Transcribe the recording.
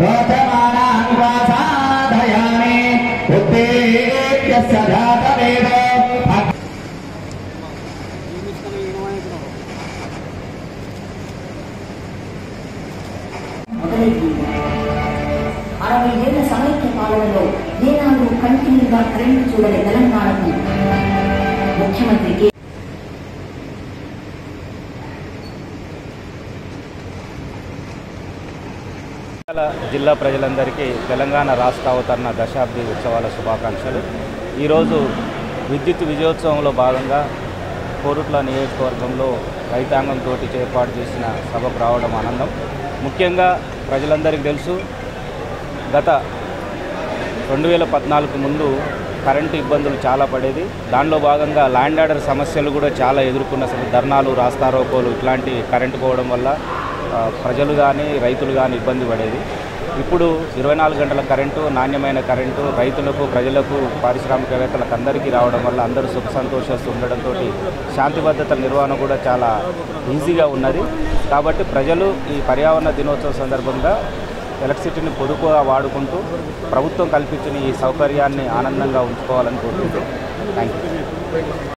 रोचमानान् वासाधयामि उद्दीप्यस्य जातवेदो అరవై ఏళ్ల సమైక్య పాలనలో ఏనాడు కంటిన్యూగా కరెంటు చూడని తెలంగాణకు ముఖ్యమంత్రికి జిల్లా ప్రజలందరికీ తెలంగాణ రాష్ట్ర అవతరణ దశాబ్ది ఉత్సవాల శుభాకాంక్షలు. ఈరోజు విద్యుత్ విజయోత్సవంలో భాగంగా కోరుట్ల నియోజకవర్గంలో రైతాంగంతో ఏర్పాటు చేసిన సభకు రావడం ఆనందం. ముఖ్యంగా ప్రజలందరికీ తెలుసు, గత 2014 ముందు కరెంటు ఇబ్బందులు చాలా పడేది. దానిలో భాగంగా ల్యాండ్ ఆర్డర్ సమస్యలు కూడా చాలా ఎదుర్కొన్న ధర్నాలు, రాస్తారోకోలు ఇట్లాంటి కరెంటు పోవడం వల్ల ప్రజలు కానీ రైతులు కానీ ఇబ్బంది పడేది. ఇప్పుడు 24 గంటల కరెంటు, నాణ్యమైన కరెంటు రైతులకు, ప్రజలకు, పారిశ్రామికవేత్తలకు అందరికీ రావడం వల్ల అందరూ సుఖ సంతోషాలు ఉండడంతో శాంతి భద్రతల నిర్వహణ కూడా చాలా ఈజీగా ఉన్నది. కాబట్టి ప్రజలు ఈ పర్యావరణ దినోత్సవం సందర్భంగా ఎలక్ట్రిసిటీని పొదుపుగా వాడుకుంటూ ప్రభుత్వం కల్పించిన ఈ సౌకర్యాన్ని ఆనందంగా ఉంచుకోవాలని కోరుకుంటూ థ్యాంక్ యూ.